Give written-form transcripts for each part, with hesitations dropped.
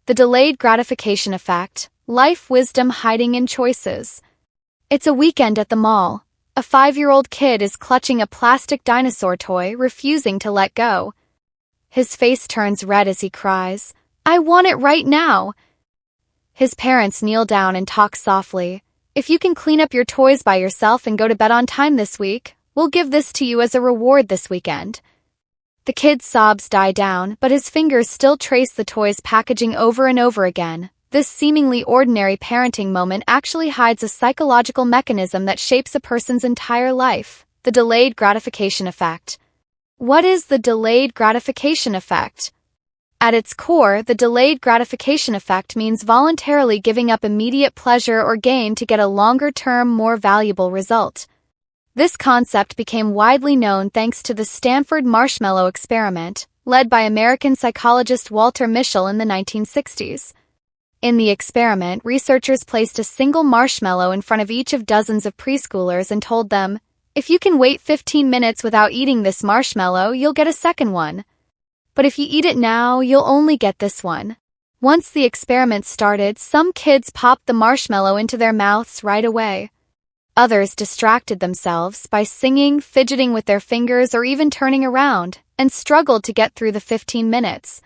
The delayed gratification effect, life wisdom hiding in choices. It's a weekend at the mall. A 5-year-old kid is clutching a plastic dinosaur toy, refusing to let go. His face turns red as he cries, "I want it right now!" His parents kneel down and talk softly. "If you can clean up your toys by yourself and go to bed on time this week, we'll give this to you as a reward this weekend." The kid's sobs die down, but his fingers still trace the toy's packaging over and over again. This seemingly ordinary parenting moment actually hides a psychological mechanism that shapes a person's entire life: the delayed gratification effect. What is the delayed gratification effect? At its core, the delayed gratification effect means voluntarily giving up immediate pleasure or gain to get a longer-term, more valuable result. This concept became widely known thanks to the Stanford marshmallow experiment, led by American psychologist Walter Mischel in the 1960s. In the experiment, researchers placed a single marshmallow in front of each of dozens of preschoolers and told them, "If you can wait 15 minutes without eating this marshmallow, you'll get a second one. But if you eat it now, you'll only get this one." Once the experiment started, some kids popped the marshmallow into their mouths right away. Others distracted themselves by singing, fidgeting with their fingers, or even turning around, and struggled to get through the 15 minutes.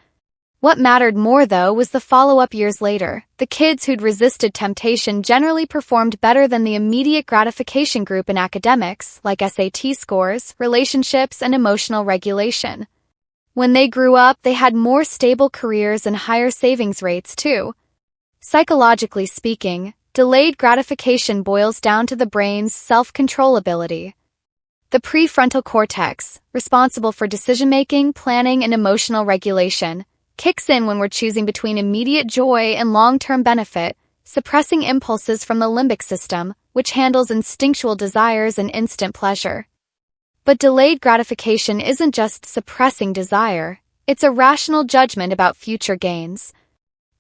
What mattered more, though, was the follow-up years later. The kids who'd resisted temptation generally performed better than the immediate gratification group in academics, like SAT scores, relationships, and emotional regulation. When they grew up, they had more stable careers and higher savings rates, too. Psychologically speaking, delayed gratification boils down to the brain's self-control ability. The prefrontal cortex, responsible for decision-making, planning, and emotional regulation, kicks in when we're choosing between immediate joy and long-term benefit, suppressing impulses from the limbic system, which handles instinctual desires and instant pleasure. But delayed gratification isn't just suppressing desire, it's a rational judgment about future gains.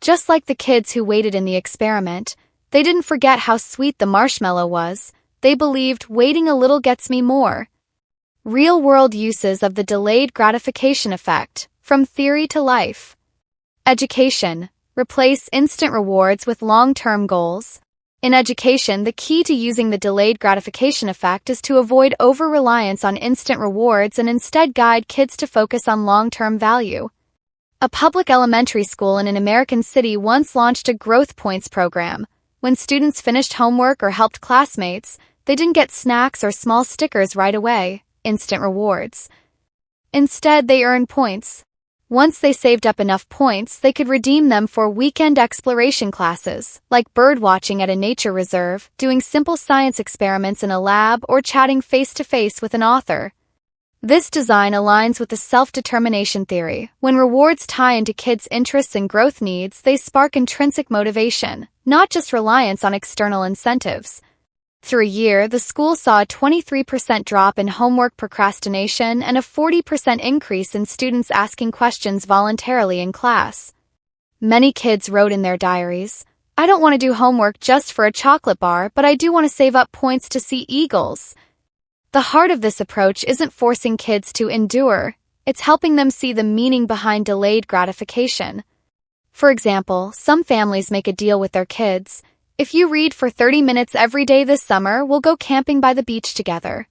Just like the kids who waited in the experiment, they didn't forget how sweet the marshmallow was. They believed, "Waiting a little gets me more." Real-world uses of the delayed gratification effect, from theory to life. Education. Replace instant rewards with long-term goals. In education, the key to using the delayed gratification effect is to avoid over-reliance on instant rewards and instead guide kids to focus on long-term value. A public elementary school in an American city once launched a growth points program. When students finished homework or helped classmates, they didn't get snacks or small stickers right away, instant rewards. Instead, they earned points. Once they saved up enough points, they could redeem them for weekend exploration classes, like birdwatching at a nature reserve, doing simple science experiments in a lab, or chatting face-to-face with an author. This design aligns with the self-determination theory. When rewards tie into kids' interests and growth needs, they spark intrinsic motivation, not just reliance on external incentives. Through a year, the school saw a 23% drop in homework procrastination and a 40% increase in students asking questions voluntarily in class. Many kids wrote in their diaries, "I don't want to do homework just for a chocolate bar, but I do want to save up points to see eagles." The heart of this approach isn't forcing kids to endure, it's helping them see the meaning behind delayed gratification. For example, some families make a deal with their kids. "If you read for 30 minutes every day this summer, we'll go camping by the beach together."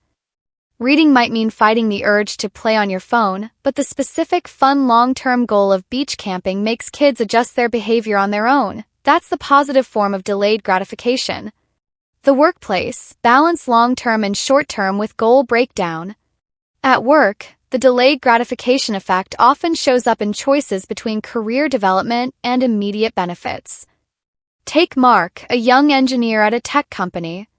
Reading might mean fighting the urge to play on your phone, but the specific, fun, long-term goal of beach camping makes kids adjust their behavior on their own. That's the positive form of delayed gratification. The workplace. Balance long-term and short-term with goal breakdown. At work, the delayed gratification effect often shows up in choices between career development and immediate benefits. Take Mark, a young engineer at a tech company.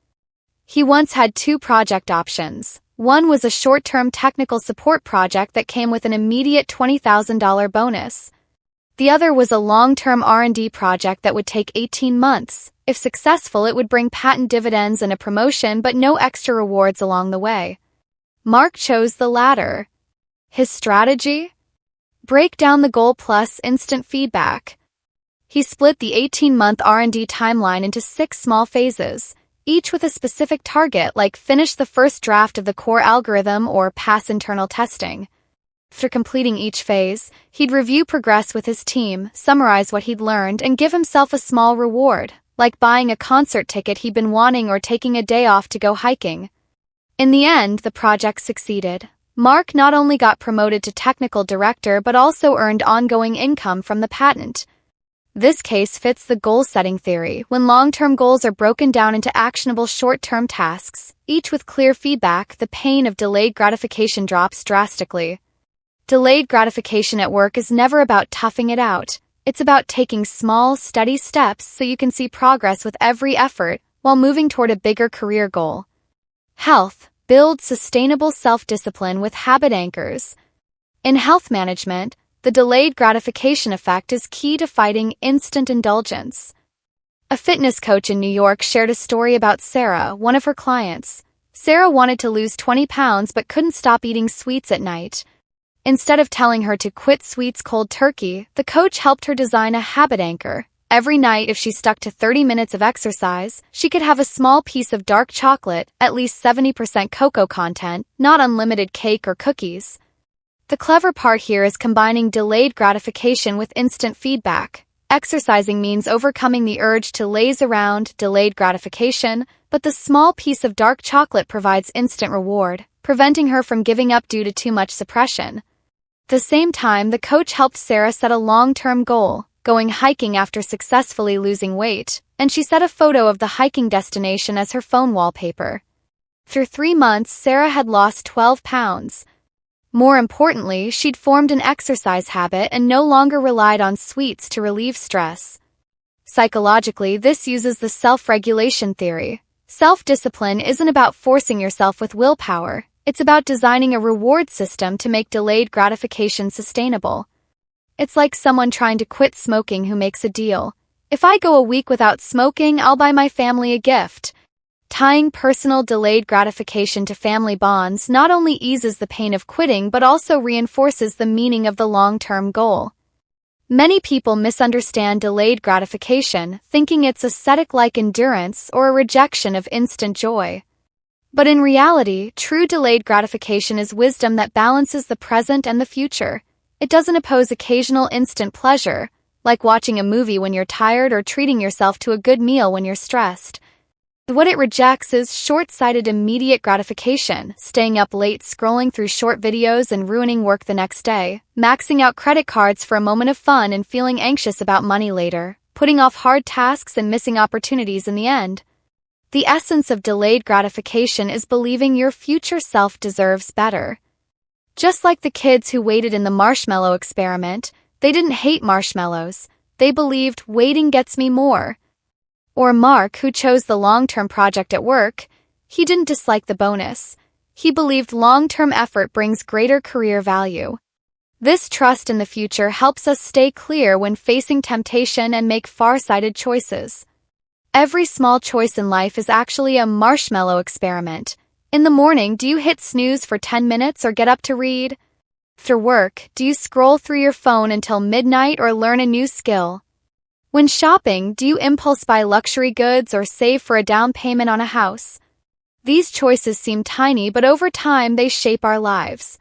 He once had 2 project options. One was a short-term technical support project that came with an immediate $20,000 bonus. The other was a long-term R&D project that would take 18 months. If successful, it would bring patent dividends and a promotion, but no extra rewards along the way. Mark chose the latter. His strategy? Break down the goal plus instant feedback. He split the 18-month R&D timeline into 6 small phases, each with a specific target like finish the first draft of the core algorithm or pass internal testing. After completing each phase, he'd review progress with his team, summarize what he'd learned, and give himself a small reward, like buying a concert ticket he'd been wanting or taking a day off to go hiking. In the end, the project succeeded. Mark not only got promoted to technical director but also earned ongoing income from the patent. This case fits the goal-setting theory. When long-term goals are broken down into actionable short-term tasks, each with clear feedback, the pain of delayed gratification drops drastically. Delayed gratification at work is never about toughing it out. It's about taking small, steady steps so you can see progress with every effort while moving toward a bigger career goal. Health. Build sustainable self-discipline with habit anchors. In health management, the delayed gratification effect is key to fighting instant indulgence. A fitness coach in New York shared a story about Sarah, one of her clients. Sarah wanted to lose 20 pounds but couldn't stop eating sweets at night. Instead of telling her to quit sweets cold turkey, the coach helped her design a habit anchor. Every night, if she stuck to 30 minutes of exercise, she could have a small piece of dark chocolate, at least 70% cocoa content, not unlimited cake or cookies. The clever part here is combining delayed gratification with instant feedback. Exercising means overcoming the urge to laze around, delayed gratification, but the small piece of dark chocolate provides instant reward, preventing her from giving up due to too much suppression. At the same time, the coach helped Sarah set a long-term goal, going hiking after successfully losing weight, and she set a photo of the hiking destination as her phone wallpaper. After 3 months, Sarah had lost 12 pounds. More importantly, she'd formed an exercise habit and no longer relied on sweets to relieve stress. Psychologically, this uses the self-regulation theory. Self-discipline isn't about forcing yourself with willpower. It's about designing a reward system to make delayed gratification sustainable. It's like someone trying to quit smoking who makes a deal. If I go a week without smoking, I'll buy my family a gift. Tying personal delayed gratification to family bonds not only eases the pain of quitting but also reinforces the meaning of the long-term goal. Many people misunderstand delayed gratification, thinking it's ascetic-like endurance or a rejection of instant joy. But in reality, true delayed gratification is wisdom that balances the present and the future. It doesn't oppose occasional instant pleasure, like watching a movie when you're tired or treating yourself to a good meal when you're stressed. What it rejects is short-sighted immediate gratification, staying up late scrolling through short videos and ruining work the next day, maxing out credit cards for a moment of fun and feeling anxious about money later, putting off hard tasks and missing opportunities in the end. The essence of delayed gratification is believing your future self deserves better. Just like the kids who waited in the marshmallow experiment, they didn't hate marshmallows. They believed waiting gets me more. Or Mark, who chose the long-term project at work, he didn't dislike the bonus. He believed long-term effort brings greater career value. This trust in the future helps us stay clear when facing temptation and make far-sighted choices. Every small choice in life is actually a marshmallow experiment. In the morning, do you hit snooze for 10 minutes or get up to read? After work, do you scroll through your phone until midnight or learn a new skill? When shopping, do you impulse buy luxury goods or save for a down payment on a house? These choices seem tiny, but over time they shape our lives.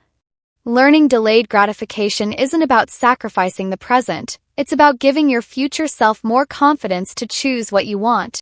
Learning delayed gratification isn't about sacrificing the present, it's about giving your future self more confidence to choose what you want.